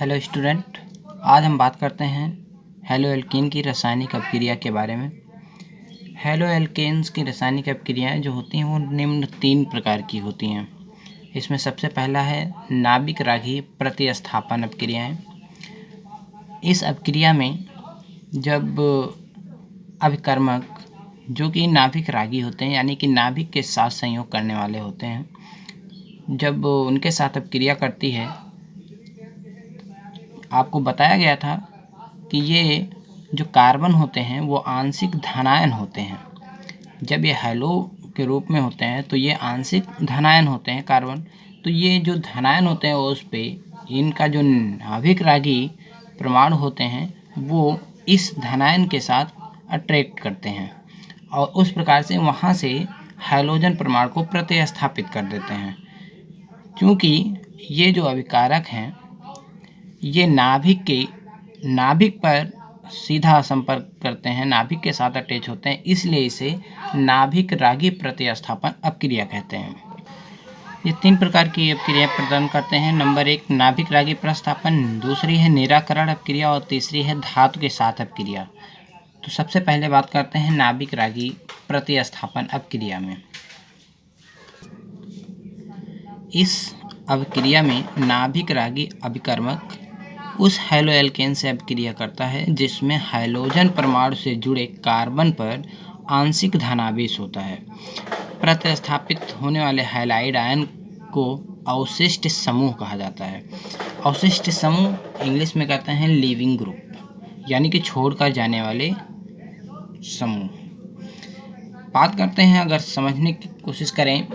Hello student, आज हम बात करते हैं हेलो एल्केन की रासायनिक अपक्रिया के बारे में। हेलो एल्केन्स की रासायनिक अपक्रियाएं जो होती हैं वो निम्न 3 प्रकार की होती हैं। इसमें सबसे पहला है नाभिक रागी प्रतिस्थापन अपक्रियाएं। इस अपक्रिया में जब अभिकर्मक जो कि नाभिक रागी होते हैं यानी कि नाभिक के साथ संयोग करने वाले होते हैं, जब उनके साथ अपक्रिया करती है, आपको बताया गया था कि ये जो कार्बन होते हैं वो आंशिक धनायन होते हैं। जब ये हैलो के रूप में होते हैं तो ये आंशिक धनायन होते हैं कार्बन। तो ये जो धनायन होते हैं उस पे इनका जो नाभिक रागी परमाणु होते हैं वो इस धनायन के साथ अट्रैक्ट करते हैं और उस प्रकार से वहाँ से हैलोजन परमाणु को प्रतिस्थापित कर देते हैं। क्योंकि ये जो अभिकारक हैं ये नाभिक पर सीधा संपर्क करते हैं, नाभिक के साथ अटैच होते हैं, इसलिए इसे नाभिक रागी प्रतिस्थापन अपक्रिया कहते हैं। ये 3 प्रकार की अपक्रिया प्रदान करते हैं। नंबर 1 नाभिक रागी प्रतिस्थापन, दूसरी है निराकरण अपक्रिया और तीसरी है धातु के साथ अपक्रिया। तो सबसे पहले बात करते हैं नाभिक रागी प्रतिस्थापन अपक्रिया में। इस अपक्रिया में नाभिक रागी अभिकर्मक उस हैलो एल्केन से अपक्रिया करता है जिसमें हैलोजन परमाणु से जुड़े कार्बन पर आंशिक धनावेश होता है। प्रतिस्थापित होने वाले हैलाइड आयन को अवशिष्ट समूह कहा जाता है। अवशिष्ट समूह इंग्लिश में कहते हैं लीविंग ग्रुप, यानी कि छोड़कर जाने वाले समूह। बात करते हैं, अगर समझने की कोशिश करें,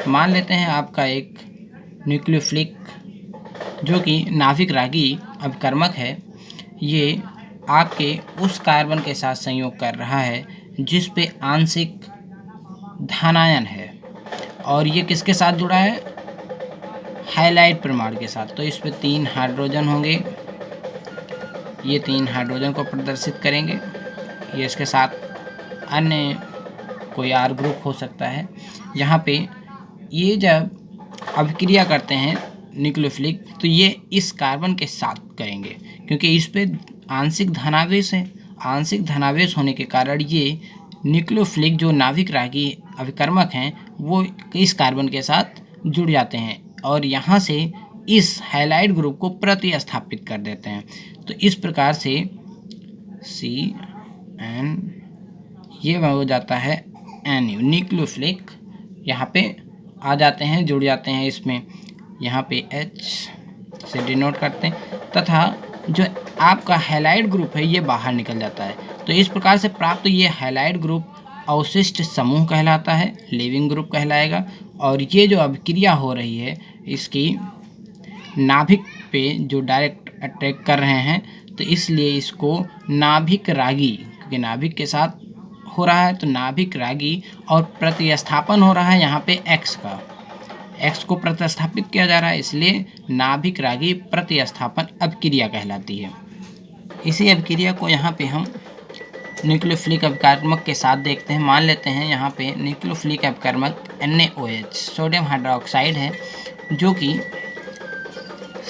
मान लेते हैं आपका एक न्यूक्लियोफिलिक जो कि नाभिक रागी अभिकर्मक है, ये आपके उस कार्बन के साथ संयोग कर रहा है जिस पे आंशिक धनायन है और ये किसके साथ जुड़ा है, हैलाइड परमाणु के साथ। तो इस पे 3 हाइड्रोजन होंगे, ये 3 हाइड्रोजन को प्रदर्शित करेंगे। ये इसके साथ अन्य कोई R ग्रुप हो सकता है। यहाँ पे ये जब अभिक्रिया करते हैं न्यूक्लियोफिलिक तो ये इस कार्बन के साथ करेंगे क्योंकि इस पे आंशिक धनावेश है। आंशिक धनावेश होने के कारण ये न्यूक्लियोफिलिक जो नाभिक रागी अभिकर्मक हैं वो इस कार्बन के साथ जुड़ जाते हैं और यहाँ से इस हैलाइड ग्रुप को प्रतिस्थापित कर देते हैं। तो इस प्रकार से CN ये हो जाता है NU, न्यूक्लियोफिलिक यहाँ पे आ जाते हैं, जुड़ जाते हैं इसमें। यहाँ पे H से डिनोट करते हैं तथा जो आपका हैलाइड ग्रुप है ये बाहर निकल जाता है। तो इस प्रकार से प्राप्त ये हैलाइड ग्रुप अवशिष्ट समूह कहलाता है, लिविंग ग्रुप कहलाएगा। और ये जो अभिक्रिया हो रही है इसकी नाभिक पे जो डायरेक्ट अटैक कर रहे हैं तो इसलिए इसको नाभिक रागी, क्योंकि नाभिक के साथ हो रहा है तो नाभिक रागी, और प्रतिस्थापन हो रहा है यहाँ पे X को प्रतिस्थापित किया जा रहा है, इसलिए नाभिक रागी प्रतिस्थापन अपक्रिया कहलाती है। इसी अपक्रिया को यहाँ पे हम न्यूक्लियोफिलिक अभिकर्मक के साथ देखते हैं। मान लेते हैं यहाँ पे न्यूक्लियोफिलिक अभिकर्मक NaOH सोडियम हाइड्रोक्साइड है जो कि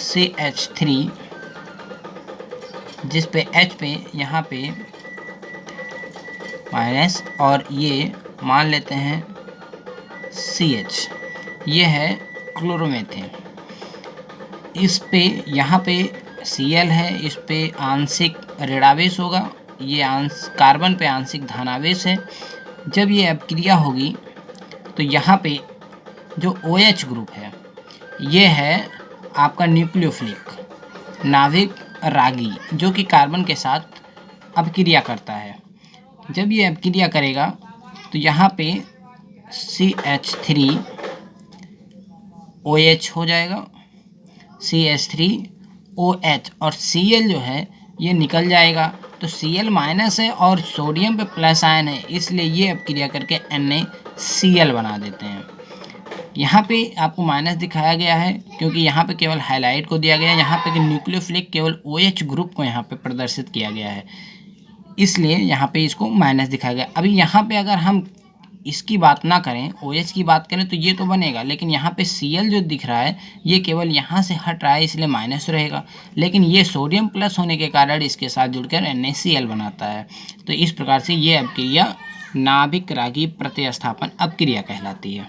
CH3 जिस पे H पे यहाँ पे माइनस और ये मान लेते हैं CH, ये है क्लोरोमीथेन। इस पे यहाँ पे Cl है, इस पे आंशिक ऋणावेश होगा, ये कार्बन पे आंशिक धनावेश है। जब ये अपक्रिया होगी तो यहाँ पे जो OH ग्रुप है ये है आपका न्यूक्लियोफिलिक नाभिक रागी जो कि कार्बन के साथ अपक्रिया करता है। जब ये अपक्रिया करेगा तो यहाँ पे CH3 OH हो जाएगा, CH3OH, और Cl जो है ये निकल जाएगा। तो Cl माइनस है और सोडियम पे प्लस आयन है, इसलिए ये अपक्रिया करके NaCl बना देते हैं। यहाँ पे आपको माइनस दिखाया गया है क्योंकि यहाँ पे केवल हाइलाइट को दिया गया है, यहाँ पे न्यूक्लियोफिलिक केवल OH ग्रुप को यहाँ पे प्रदर्शित किया गया है, इसलिए यहाँ पे इसको माइनस दिखाया गया। अभी यहाँ पे अगर हम इसकी बात ना करें, OH की बात करें तो ये तो बनेगा, लेकिन यहाँ पे Cl जो दिख रहा है ये केवल यहाँ से हट रहा है इसलिए माइनस रहेगा, लेकिन ये सोडियम प्लस होने के कारण इसके साथ जुड़कर NaCl बनाता है। तो इस प्रकार से ये अपक्रिया नाभिक रागी प्रतिस्थापन अपक्रिया कहलाती है।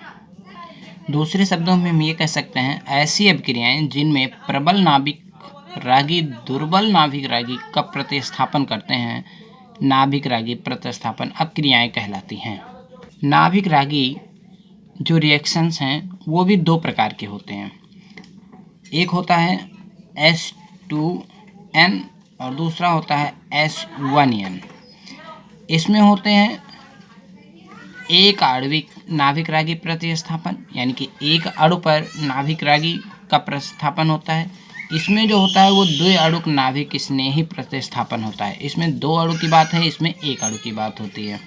दूसरे शब्दों में हम ये कह सकते हैं ऐसी अपक्रियाएं जिनमें प्रबल नाभिक रागी दुर्बल नाभिक रागी का प्रतिस्थापन करते हैं नाभिक रागी प्रतिस्थापन अपक्रियाएं कहलाती हैं। नाभिक रागी जो रिएक्शंस हैं वो भी दो प्रकार के होते हैं। एक होता है H2N और दूसरा होता है H1N। इसमें होते हैं एक आणविक नाभिक रागी प्रतिस्थापन, यानी कि एक अणु पर नाभिक रागी का प्रतिस्थापन होता है। इसमें जो होता है वो द्वि अणुक नाभिक स्नेही प्रतिस्थापन होता है। इसमें दो अणु की बात है, इसमें एक अणु की बात होती है।